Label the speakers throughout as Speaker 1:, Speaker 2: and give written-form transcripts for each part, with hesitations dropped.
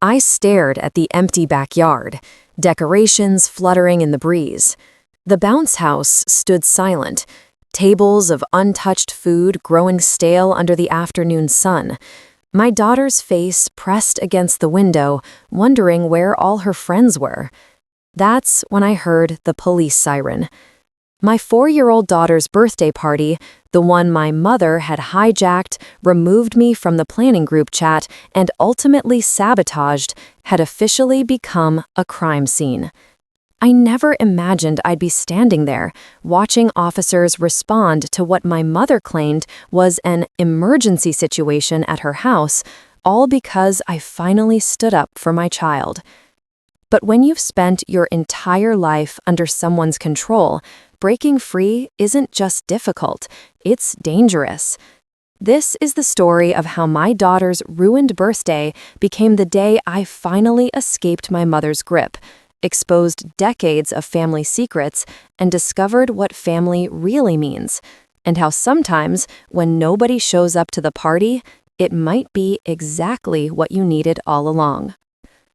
Speaker 1: I stared at the empty backyard, decorations fluttering in the breeze. The bounce house stood silent, tables of untouched food growing stale under the afternoon sun. My daughter's face pressed against the window, wondering where all her friends were. That's when I heard the police siren. My 4-year-old daughter's birthday party, the one my mother had hijacked, removed me from the planning group chat, and ultimately sabotaged, had officially become a crime scene. I never imagined I'd be standing there, watching officers respond to what my mother claimed was an emergency situation at her house, all because I finally stood up for my child. But when you've spent your entire life under someone's control, breaking free isn't just difficult, it's dangerous. This is the story of how my daughter's ruined birthday became the day I finally escaped my mother's grip, exposed decades of family secrets, and discovered what family really means, and how sometimes, when nobody shows up to the party, it might be exactly what you needed all along.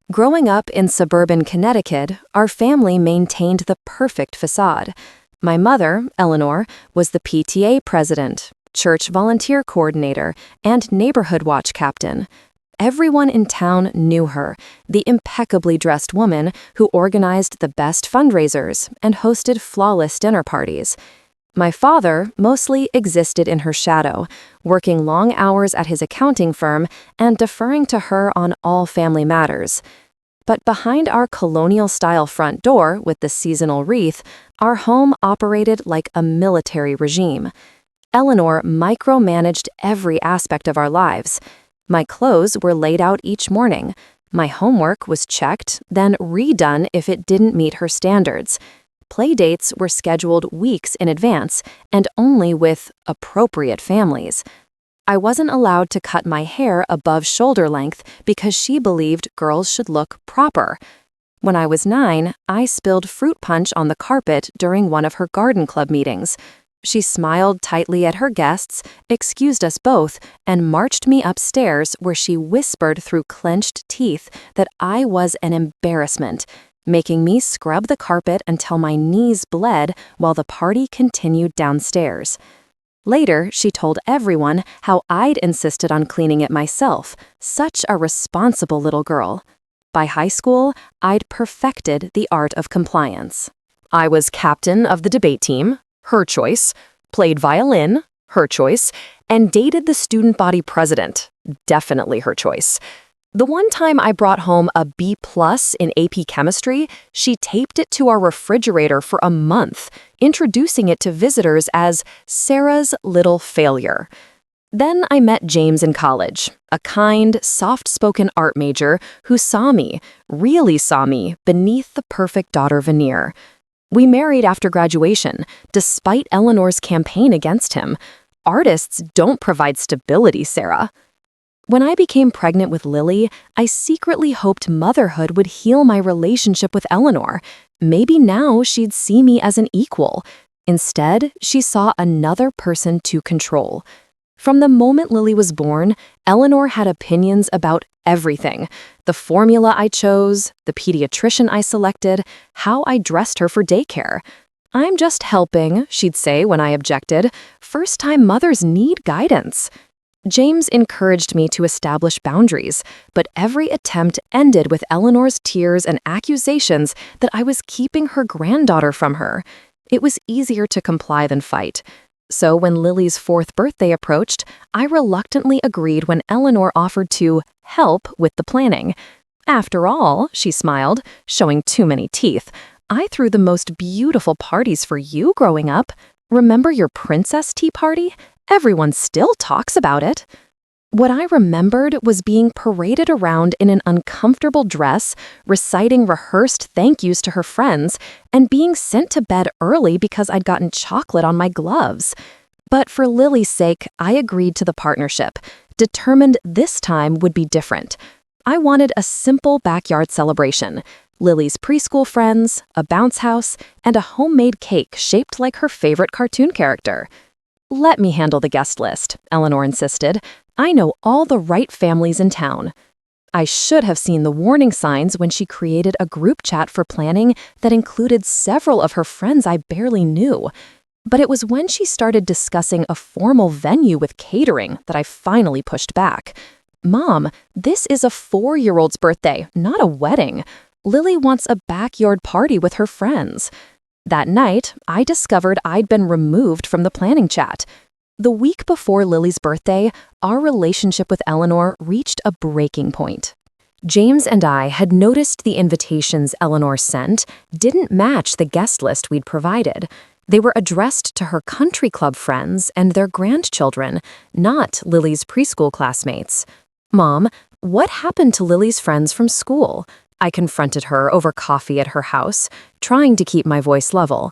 Speaker 1: Growing up in suburban Connecticut, our family maintained the perfect facade. My mother, Eleanor, was the PTA president, church volunteer coordinator, and neighborhood watch captain. Everyone in town knew her, the impeccably dressed woman who organized the best fundraisers and hosted flawless dinner parties. My father mostly existed in her shadow, working long hours at his accounting firm and deferring to her on all family matters. But behind our colonial-style front door with the seasonal wreath, our home operated like a military regime. Eleanor micromanaged every aspect of our lives. My clothes were laid out each morning. My homework was checked, then redone if it didn't meet her standards. Playdates were scheduled weeks in advance, and only with appropriate families. I wasn't allowed to cut my hair above shoulder length because she believed girls should look proper. When I was 9, I spilled fruit punch on the carpet during one of her garden club meetings. She smiled tightly at her guests, excused us both, and marched me upstairs where she whispered through clenched teeth that I was an embarrassment, making me scrub the carpet until my knees bled while the party continued downstairs. Later, she told everyone how I'd insisted on cleaning it myself, such a responsible little girl. By high school, I'd perfected the art of compliance. I was captain of the debate team, her choice, played violin, her choice, and dated the student body president, definitely her choice. The one time I brought home a B+ in AP chemistry, she taped it to our refrigerator for a month, introducing it to visitors as Sarah's little failure. Then I met James in college, a kind, soft-spoken art major who really saw me, beneath the perfect daughter veneer. We married after graduation, despite Eleanor's campaign against him. Artists don't provide stability, Sarah. When I became pregnant with Lily, I secretly hoped motherhood would heal my relationship with Eleanor. Maybe now she'd see me as an equal. Instead, she saw another person to control. From the moment Lily was born, Eleanor had opinions about everything. The formula I chose, the pediatrician I selected, how I dressed her for daycare. "I'm just helping," she'd say when I objected. "First-time mothers need guidance." James encouraged me to establish boundaries, but every attempt ended with Eleanor's tears and accusations that I was keeping her granddaughter from her. It was easier to comply than fight. So when Lily's 4th birthday approached, I reluctantly agreed when Eleanor offered to help with the planning. "After all," she smiled, showing too many teeth, "I threw the most beautiful parties for you growing up. Remember your princess tea party? Everyone still talks about it." What I remembered was being paraded around in an uncomfortable dress, reciting rehearsed thank yous to her friends, and being sent to bed early because I'd gotten chocolate on my gloves. But for Lily's sake, I agreed to the partnership, determined this time would be different. I wanted a simple backyard celebration, Lily's preschool friends, a bounce house, and a homemade cake shaped like her favorite cartoon character. "Let me handle the guest list," Eleanor insisted. "I know all the right families in town." I should have seen the warning signs when she created a group chat for planning that included several of her friends I barely knew. But it was when she started discussing a formal venue with catering that I finally pushed back. Mom, this is a 4-year-old's birthday, not a wedding. Lily wants a backyard party with her friends. That night, I discovered I'd been removed from the planning chat. The week before Lily's birthday, our relationship with Eleanor reached a breaking point. James and I had noticed the invitations Eleanor sent didn't match the guest list we'd provided. They were addressed to her country club friends and their grandchildren, not Lily's preschool classmates. Mom, what happened to Lily's friends from school? I confronted her over coffee at her house, trying to keep my voice level.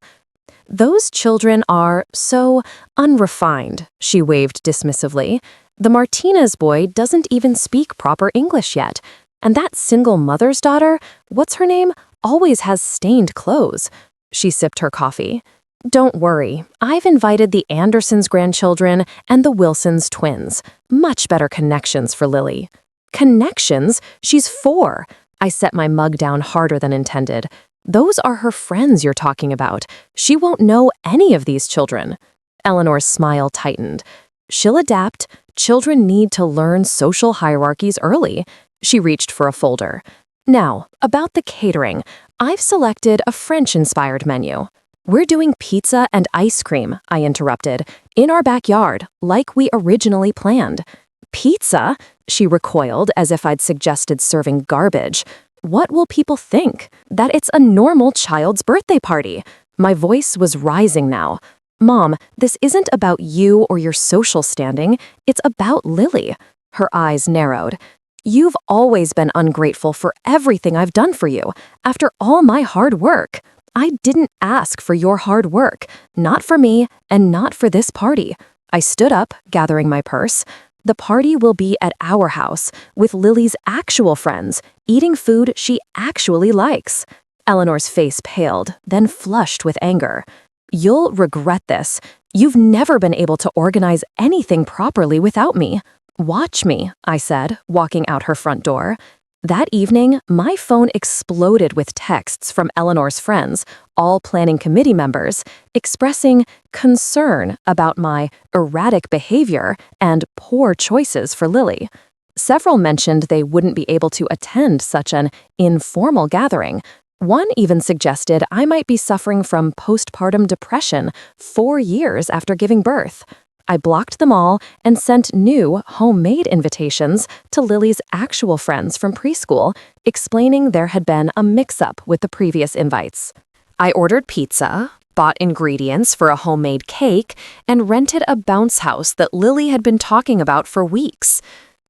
Speaker 1: Those children are so unrefined, she waved dismissively. The Martinez boy doesn't even speak proper English yet. And that single mother's daughter, what's her name, always has stained clothes. She sipped her coffee. Don't worry, I've invited the Andersons' grandchildren and the Wilsons' twins. Much better connections for Lily. Connections? She's 4. I set my mug down harder than intended. Those are her friends you're talking about. She won't know any of these children. Eleanor's smile tightened. She'll adapt. Children need to learn social hierarchies early. She reached for a folder. Now, about the catering. I've selected a French-inspired menu. We're doing pizza and ice cream, I interrupted, in our backyard, like we originally planned. Pizza? She recoiled as if I'd suggested serving garbage. What will people think? That it's a normal child's birthday party. My voice was rising now. Mom, this isn't about you or your social standing. It's about Lily. Her eyes narrowed. You've always been ungrateful for everything I've done for you, after all my hard work. I didn't ask for your hard work, not for me and not for this party. I stood up, gathering my purse. The party will be at our house, with Lily's actual friends, eating food she actually likes. Eleanor's face paled, then flushed with anger. You'll regret this. You've never been able to organize anything properly without me. Watch me, I said, walking out her front door. That evening, my phone exploded with texts from Eleanor's friends, all planning committee members, expressing concern about my erratic behavior and poor choices for Lily. Several mentioned they wouldn't be able to attend such an informal gathering. One even suggested I might be suffering from postpartum depression 4 years after giving birth. I blocked them all and sent new, homemade invitations to Lily's actual friends from preschool, explaining there had been a mix-up with the previous invites. I ordered pizza, bought ingredients for a homemade cake, and rented a bounce house that Lily had been talking about for weeks.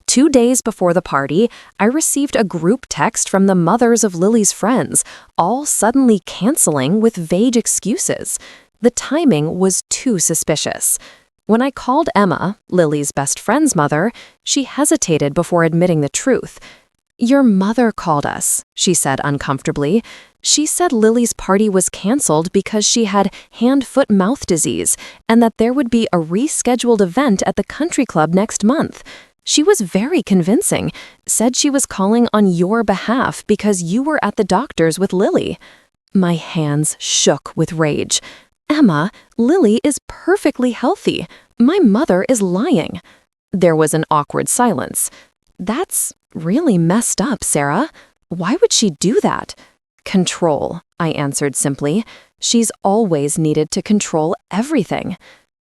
Speaker 1: 2 days before the party, I received a group text from the mothers of Lily's friends, all suddenly canceling with vague excuses. The timing was too suspicious. When I called Emma, Lily's best friend's mother, she hesitated before admitting the truth. Your mother called us, she said uncomfortably. She said Lily's party was canceled because she had hand-foot-mouth disease and that there would be a rescheduled event at the country club next month. She was very convincing, said she was calling on your behalf because you were at the doctor's with Lily. My hands shook with rage. Emma, Lily is perfectly healthy. My mother is lying. There was an awkward silence. That's really messed up, Sarah. Why would she do that? Control, I answered simply. She's always needed to control everything.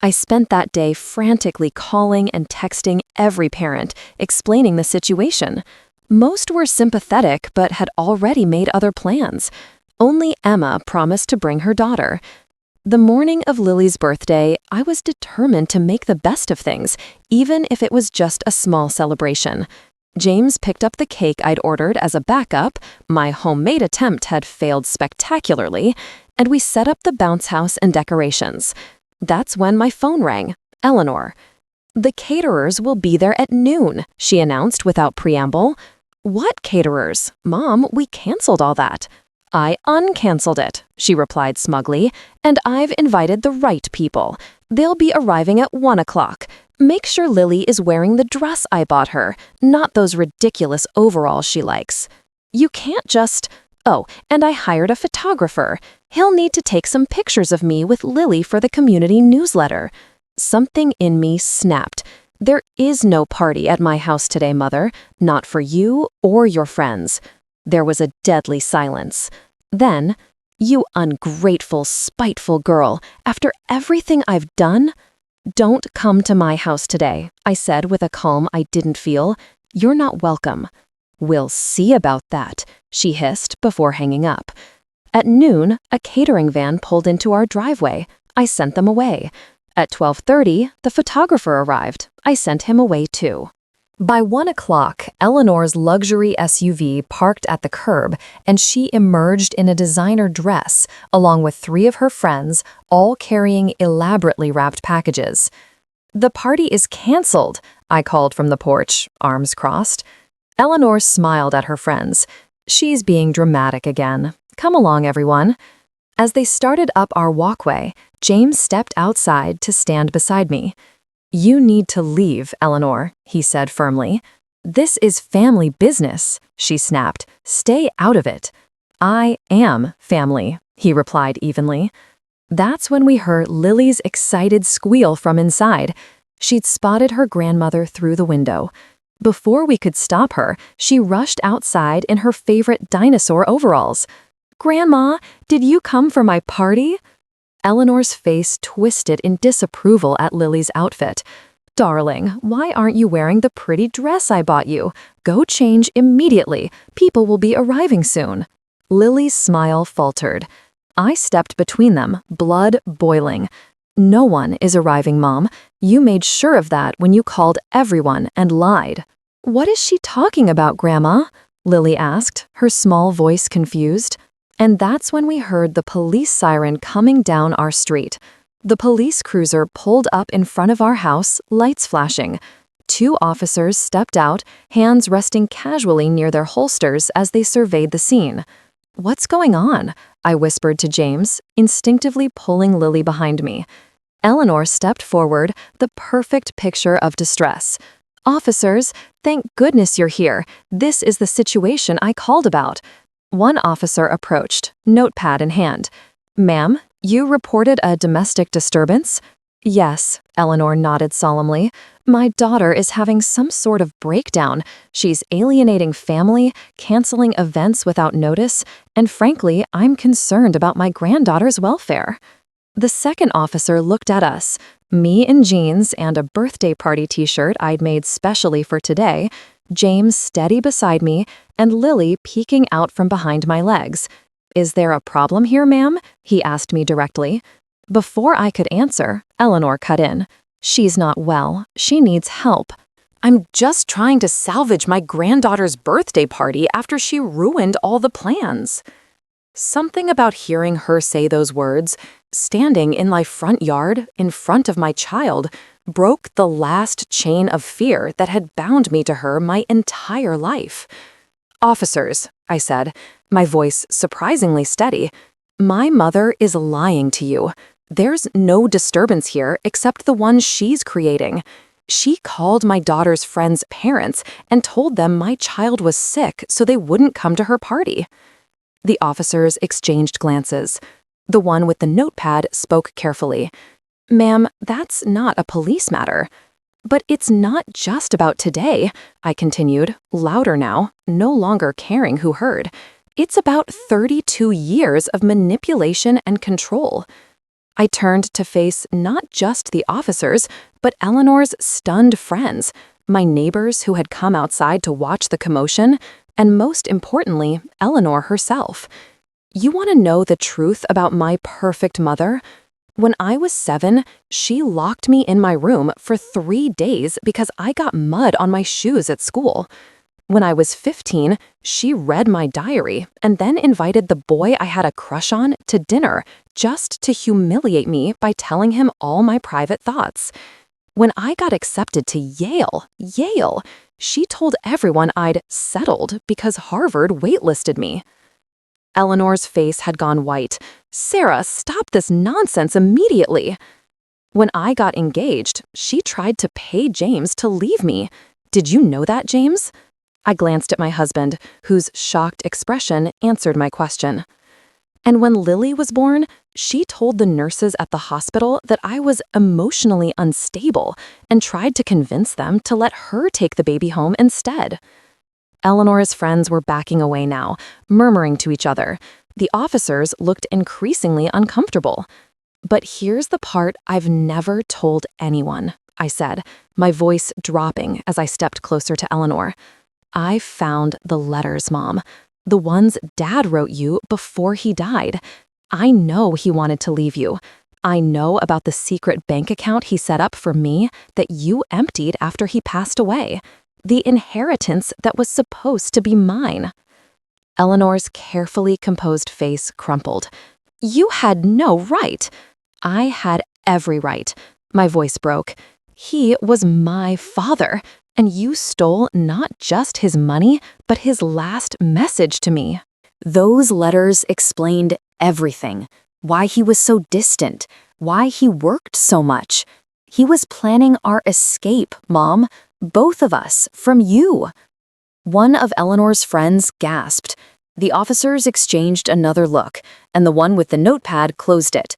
Speaker 1: I spent that day frantically calling and texting every parent, explaining the situation. Most were sympathetic but had already made other plans. Only Emma promised to bring her daughter. The morning of Lily's birthday, I was determined to make the best of things, even if it was just a small celebration. James picked up the cake I'd ordered as a backup, my homemade attempt had failed spectacularly, and we set up the bounce house and decorations. That's when my phone rang. Eleanor. The caterers will be there at noon, she announced without preamble. What caterers? Mom, we canceled all that. I uncanceled it, she replied smugly, and I've invited the right people. They'll be arriving at 1 o'clock. Make sure Lily is wearing the dress I bought her, not those ridiculous overalls she likes. You can't just... Oh, and I hired a photographer. He'll need to take some pictures of me with Lily for the community newsletter. Something in me snapped. There is no party at my house today, Mother, not for you or your friends. There was a deadly silence. Then, you ungrateful, spiteful girl, after everything I've done? Don't come to my house today, I said with a calm I didn't feel. You're not welcome. We'll see about that, she hissed before hanging up. At noon, a catering van pulled into our driveway. I sent them away. At 12:30, the photographer arrived. I sent him away too. By 1 o'clock, Eleanor's luxury SUV parked at the curb, and she emerged in a designer dress, along with 3 of her friends, all carrying elaborately wrapped packages. The party is canceled, I called from the porch, arms crossed. Eleanor smiled at her friends. She's being dramatic again. Come along, everyone. As they started up our walkway, James stepped outside to stand beside me. You need to leave, Eleanor, he said firmly. This is family business, she snapped. Stay out of it. I am family, he replied evenly. That's when we heard Lily's excited squeal from inside. She'd spotted her grandmother through the window. Before we could stop her, she rushed outside in her favorite dinosaur overalls. Grandma, did you come for my party? Eleanor's face twisted in disapproval at Lily's outfit. Darling, why aren't you wearing the pretty dress I bought you? Go change immediately. People will be arriving soon. Lily's smile faltered. I stepped between them, blood boiling. No one is arriving, Mom. You made sure of that when you called everyone and lied. What is she talking about, Grandma? Lily asked, her small voice confused. And that's when we heard the police siren coming down our street. The police cruiser pulled up in front of our house, lights flashing. 2 officers stepped out, hands resting casually near their holsters as they surveyed the scene. What's going on? I whispered to James, instinctively pulling Lily behind me. Eleanor stepped forward, the perfect picture of distress. Officers, thank goodness you're here. This is the situation I called about. One officer approached, notepad in hand. Ma'am, you reported a domestic disturbance? Yes, Eleanor nodded solemnly. My daughter is having some sort of breakdown. She's alienating family, canceling events without notice, and frankly, I'm concerned about my granddaughter's welfare. The second officer looked at us, me in jeans and a birthday party t-shirt I'd made specially for today, James steady beside me, and Lily peeking out from behind my legs. Is there a problem here, ma'am? He asked me directly. Before I could answer, Eleanor cut in. She's not well. She needs help. I'm just trying to salvage my granddaughter's birthday party after she ruined all the plans. Something about hearing her say those words, standing in my front yard, in front of my child, broke the last chain of fear that had bound me to her my entire life. Officers, I said, my voice surprisingly steady, my mother is lying to you. There's no disturbance here except the one she's creating. She called my daughter's friends' parents and told them my child was sick so they wouldn't come to her party. The officers exchanged glances. The one with the notepad spoke carefully. Ma'am, that's not a police matter. But it's not just about today, I continued, louder now, no longer caring who heard. It's about 32 years of manipulation and control. I turned to face not just the officers, but Eleanor's stunned friends, my neighbors who had come outside to watch the commotion, and most importantly, Eleanor herself. You want to know the truth about my perfect mother? When I was 7, she locked me in my room for 3 days because I got mud on my shoes at school. When I was 15, she read my diary and then invited the boy I had a crush on to dinner just to humiliate me by telling him all my private thoughts. When I got accepted to Yale, she told everyone I'd settled because Harvard waitlisted me. Eleanor's face had gone white. Sarah, stop this nonsense immediately. When I got engaged, she tried to pay James to leave me. Did you know that, James? I glanced at my husband, whose shocked expression answered my question. And when Lily was born, she told the nurses at the hospital that I was emotionally unstable and tried to convince them to let her take the baby home instead. Eleanor's friends were backing away now, murmuring to each other. The officers looked increasingly uncomfortable. But here's the part I've never told anyone, I said, my voice dropping as I stepped closer to Eleanor. I found the letters, Mom. The ones Dad wrote you before he died. I know he wanted to leave you. I know about the secret bank account he set up for me that you emptied after he passed away. The inheritance that was supposed to be mine. Eleanor's carefully composed face crumpled. You had no right. I had every right. My voice broke. He was my father, and you stole not just his money, but his last message to me. Those letters explained everything. Why he was so distant. Why he worked so much. He was planning our escape, Mom. Both of us, from you. One of Eleanor's friends gasped. The officers exchanged another look, and the one with the notepad closed it.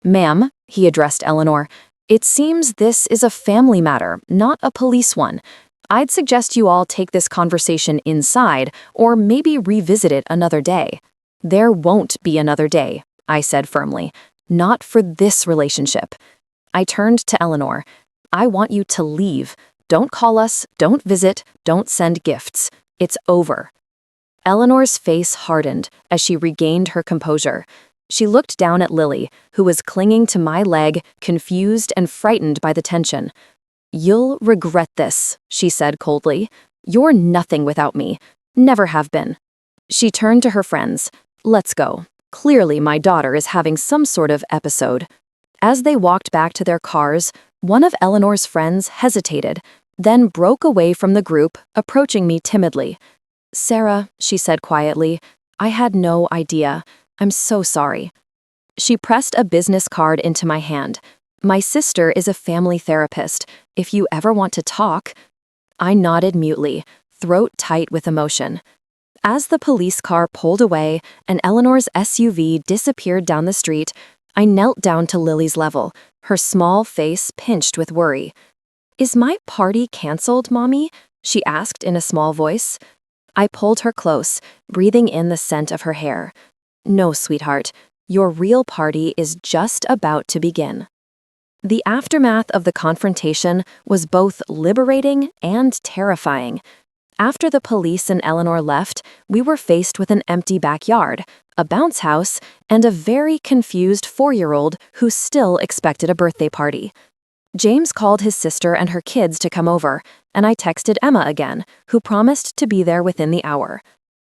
Speaker 1: Ma'am, he addressed Eleanor, it seems this is a family matter, not a police one. I'd suggest you all take this conversation inside, or maybe revisit it another day. There won't be another day, I said firmly. Not for this relationship. I turned to Eleanor. I want you to leave. Don't call us, don't visit, don't send gifts. It's over. Eleanor's face hardened as she regained her composure. She looked down at Lily, who was clinging to my leg, confused and frightened by the tension. You'll regret this, she said coldly. You're nothing without me. Never have been. She turned to her friends. Let's go. Clearly my daughter is having some sort of episode. As they walked back to their cars, one of Eleanor's friends hesitated, then broke away from the group, approaching me timidly. Sarah, she said quietly, I had no idea. I'm so sorry. She pressed a business card into my hand. My sister is a family therapist. If you ever want to talk. I nodded mutely, throat tight with emotion. As the police car pulled away and Eleanor's SUV disappeared down the street, I knelt down to Lily's level, her small face pinched with worry. Is my party canceled, Mommy? She asked in a small voice. I pulled her close, breathing in the scent of her hair. No, sweetheart, your real party is just about to begin. The aftermath of the confrontation was both liberating and terrifying. After the police and Eleanor left, we were faced with an empty backyard, a bounce house, and a very confused 4-year-old who still expected a birthday party. James called his sister and her kids to come over, and I texted Emma again, who promised to be there within the hour.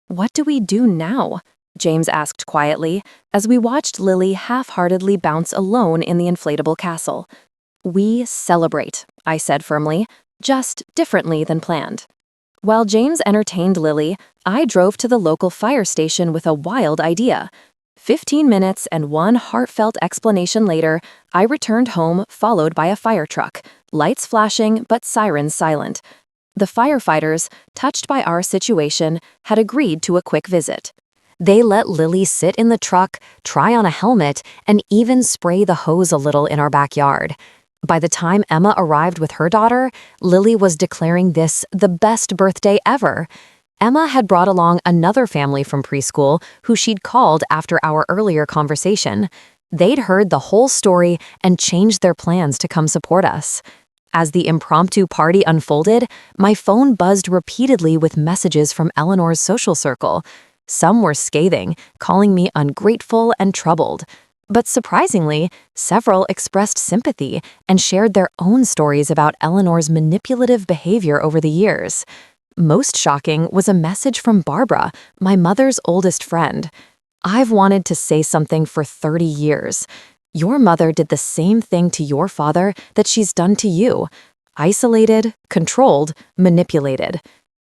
Speaker 1: What do we do now? James asked quietly, as we watched Lily half-heartedly bounce alone in the inflatable castle. We celebrate, I said firmly, just differently than planned. While James entertained Lily, I drove to the local fire station with a wild idea. 15 minutes and one heartfelt explanation later, I returned home followed by a fire truck, lights flashing but sirens silent. The firefighters, touched by our situation, had agreed to a quick visit. They let Lily sit in the truck, try on a helmet, and even spray the hose a little in our backyard. By the time Emma arrived with her daughter, Lily was declaring this the best birthday ever. Emma had brought along another family from preschool who she'd called after our earlier conversation. They'd heard the whole story and changed their plans to come support us. As the impromptu party unfolded, my phone buzzed repeatedly with messages from Eleanor's social circle. Some were scathing, calling me ungrateful and troubled. But surprisingly, several expressed sympathy and shared their own stories about Eleanor's manipulative behavior over the years. Most shocking was a message from Barbara, my mother's oldest friend. I've wanted to say something for 30 years. Your mother did the same thing to your father that she's done to you. Isolated, controlled, manipulated.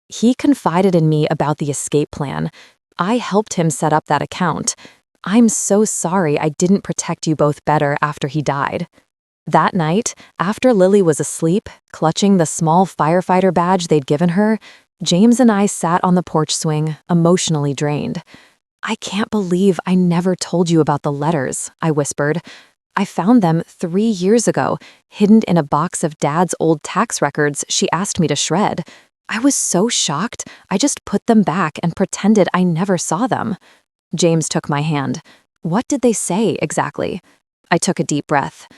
Speaker 1: He confided in me about the escape plan. I helped him set up that account. I'm so sorry I didn't protect you both better after he died. That night, after Lily was asleep, clutching the small firefighter badge they'd given her, James and I sat on the porch swing, emotionally drained. "I can't believe I never told you about the letters," I whispered. "I found them 3 years ago, hidden in a box of Dad's old tax records she asked me to shred. I was so shocked, I just put them back and pretended I never saw them." James took my hand. "What did they say, exactly?" I took a deep breath.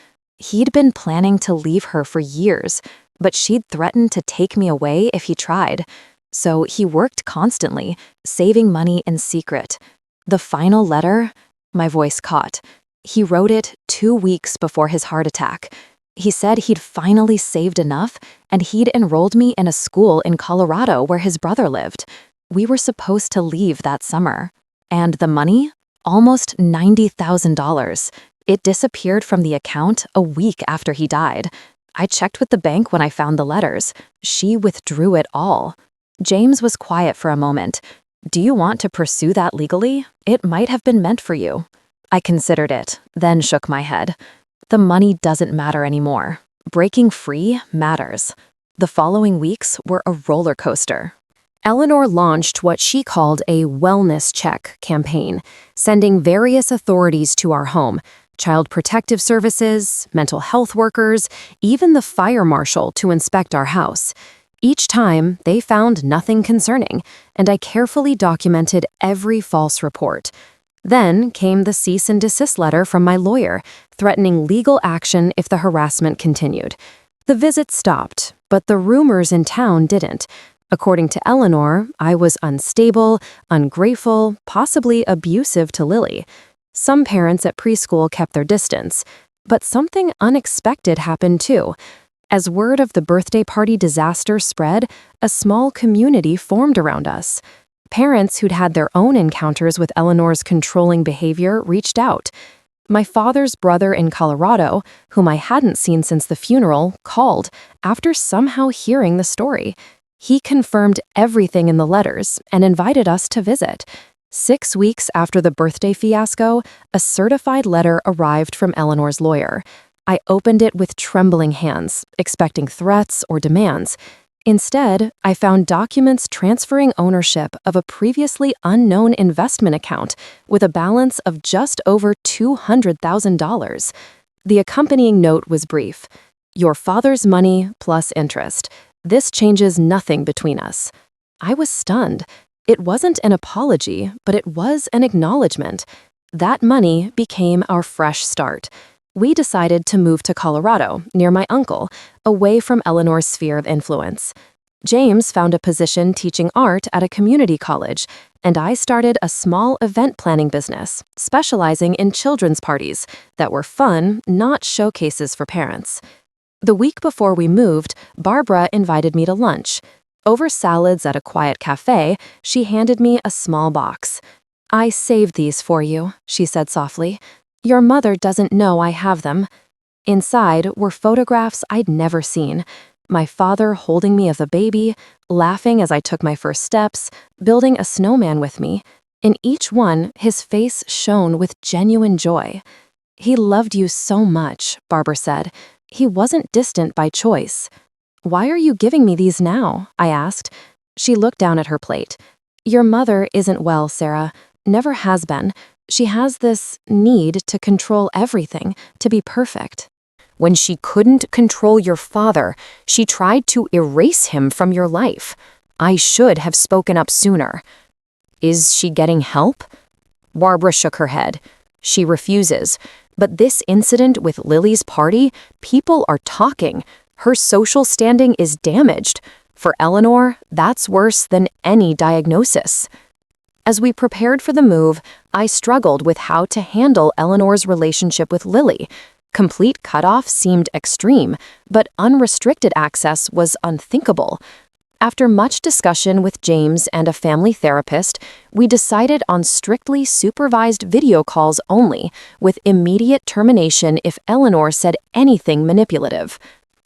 Speaker 1: He'd been planning to leave her for years, but she'd threatened to take me away if he tried. So he worked constantly, saving money in secret. The final letter, my voice caught. He wrote it 2 weeks before his heart attack. He said he'd finally saved enough, and he'd enrolled me in a school in Colorado where his brother lived. We were supposed to leave that summer. And the money? Almost $90,000. It disappeared from the account a week after he died. I checked with the bank when I found the letters. She withdrew it all. James was quiet for a moment. "Do you want to pursue that legally? It might have been meant for you." I considered it, then shook my head. The money doesn't matter anymore. Breaking free matters. The following weeks were a roller coaster. Eleanor launched what she called a wellness check campaign, sending various authorities to our home, Child Protective Services, mental health workers, even the fire marshal to inspect our house. Each time, they found nothing concerning, and I carefully documented every false report. Then came the cease and desist letter from my lawyer, threatening legal action if the harassment continued. The visits stopped, but the rumors in town didn't. According to Eleanor, I was unstable, ungrateful, possibly abusive to Lily. Some parents at preschool kept their distance, but something unexpected happened too. As word of the birthday party disaster spread, a small community formed around us. Parents who'd had their own encounters with Eleanor's controlling behavior reached out. My father's brother in Colorado, whom I hadn't seen since the funeral, called after somehow hearing the story. He confirmed everything in the letters and invited us to visit. 6 weeks after the birthday fiasco, a certified letter arrived from Eleanor's lawyer. I opened it with trembling hands, expecting threats or demands. Instead, I found documents transferring ownership of a previously unknown investment account with a balance of just over $200,000. The accompanying note was brief. "Your father's money plus interest. This changes nothing between us." I was stunned. It wasn't an apology, but it was an acknowledgement. That money became our fresh start. We decided to move to Colorado, near my uncle, away from Eleanor's sphere of influence. James found a position teaching art at a community college, and I started a small event planning business, specializing in children's parties that were fun, not showcases for parents. The week before we moved, Barbara invited me to lunch. Over salads at a quiet cafe, she handed me a small box. "I saved these for you," she said softly. "Your mother doesn't know I have them." Inside were photographs I'd never seen. My father holding me as a baby, laughing as I took my first steps, building a snowman with me. In each one, his face shone with genuine joy. "He loved you so much," Barbara said. "He wasn't distant by choice." "Why are you giving me these now?" I asked. She looked down at her plate. "Your mother isn't well, Sarah. Never has been. She has this need to control everything, to be perfect. When she couldn't control your father, she tried to erase him from your life. I should have spoken up sooner." "Is she getting help?" Barbara shook her head. "She refuses. But this incident with Lily's party, people are talking. Her social standing is damaged. For Eleanor, that's worse than any diagnosis." As we prepared for the move, I struggled with how to handle Eleanor's relationship with Lily. Complete cutoff seemed extreme, but unrestricted access was unthinkable. After much discussion with James and a family therapist, we decided on strictly supervised video calls only, with immediate termination if Eleanor said anything manipulative.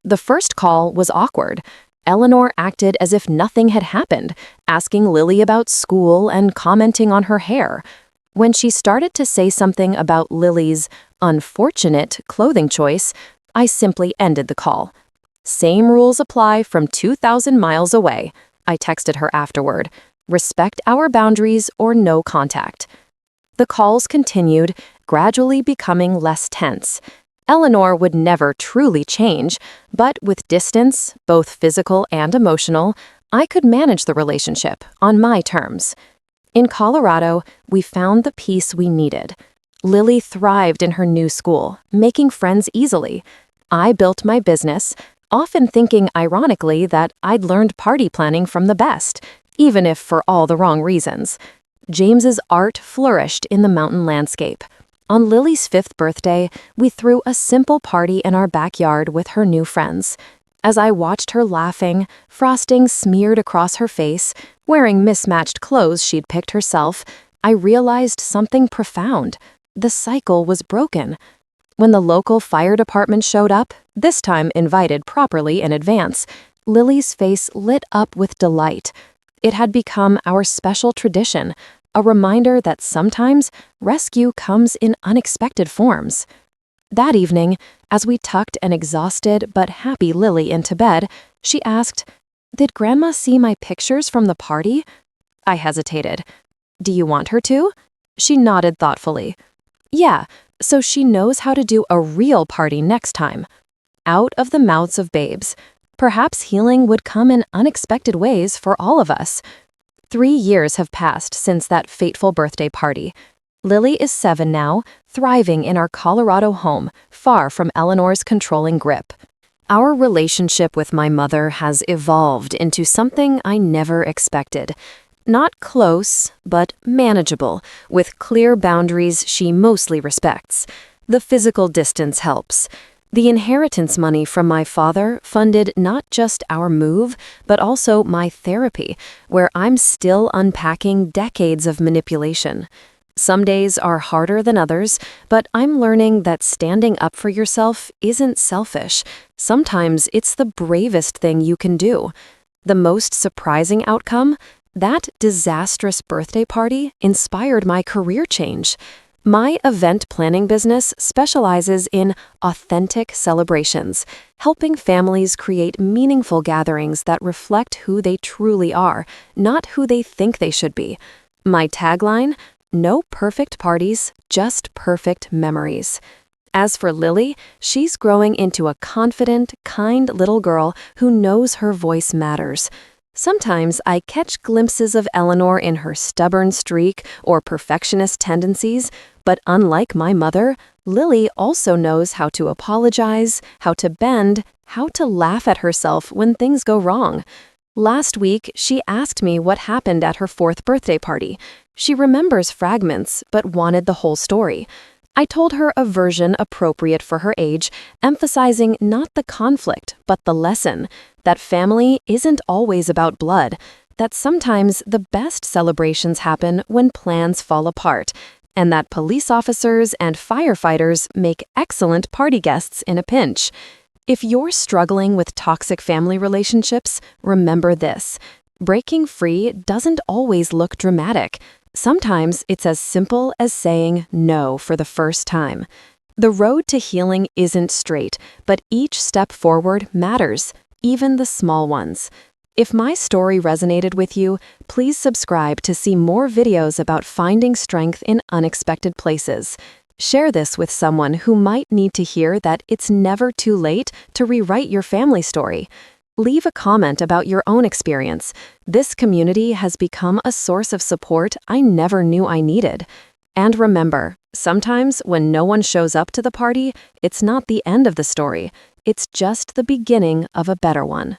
Speaker 1: The first call was awkward. Eleanor acted as if nothing had happened, asking Lily about school and commenting on her hair. When she started to say something about Lily's unfortunate clothing choice, I simply ended the call. Same rules apply from 2,000 miles away, I texted her afterward. Respect our boundaries or no contact. The calls continued, gradually becoming less tense. Eleanor would never truly change, but with distance, both physical and emotional, I could manage the relationship on my terms. In Colorado, we found the peace we needed. Lily thrived in her new school, making friends easily. I built my business, often thinking ironically that I'd learned party planning from the best, even if for all the wrong reasons. James's art flourished in the mountain landscape. On Lily's 5th birthday, we threw a simple party in our backyard with her new friends. As I watched her laughing, frosting smeared across her face, wearing mismatched clothes she'd picked herself, I realized something profound. The cycle was broken. When the local fire department showed up, this time invited properly in advance, Lily's face lit up with delight. It had become our special tradition, a reminder that sometimes rescue comes in unexpected forms. That evening, as we tucked an exhausted but happy Lily into bed, she asked, "Did Grandma see my pictures from the party?" I hesitated. "Do you want her to?" She nodded thoughtfully. "Yeah, so she knows how to do a real party next time." Out of the mouths of babes. Perhaps healing would come in unexpected ways for all of us. 3 years have passed since that fateful birthday party. Lily is 7 now, thriving in our Colorado home, far from Eleanor's controlling grip. Our relationship with my mother has evolved into something I never expected. Not close, but manageable, with clear boundaries she mostly respects. The physical distance helps. The inheritance money from my father funded not just our move, but also my therapy, where I'm still unpacking decades of manipulation. Some days are harder than others, but I'm learning that standing up for yourself isn't selfish. Sometimes it's the bravest thing you can do. The most surprising outcome? That disastrous birthday party inspired my career change. My event planning business specializes in authentic celebrations, helping families create meaningful gatherings that reflect who they truly are, not who they think they should be. My tagline: no perfect parties, just perfect memories. As for Lily, she's growing into a confident, kind little girl who knows her voice matters. Sometimes I catch glimpses of Eleanor in her stubborn streak or perfectionist tendencies, but unlike my mother, Lily also knows how to apologize, how to bend, how to laugh at herself when things go wrong. Last week, she asked me what happened at her 4th birthday party. She remembers fragments, but wanted the whole story. I told her a version appropriate for her age, emphasizing not the conflict, but the lesson, that family isn't always about blood, that sometimes the best celebrations happen when plans fall apart, and that police officers and firefighters make excellent party guests in a pinch. If you're struggling with toxic family relationships, remember this: breaking free doesn't always look dramatic. Sometimes it's as simple as saying no for the first time. The road to healing isn't straight, but each step forward matters, even the small ones. If my story resonated with you, please subscribe to see more videos about finding strength in unexpected places. Share this with someone who might need to hear that it's never too late to rewrite your family story. Leave a comment about your own experience. This community has become a source of support I never knew I needed. And remember, sometimes when no one shows up to the party, it's not the end of the story. It's just the beginning of a better one.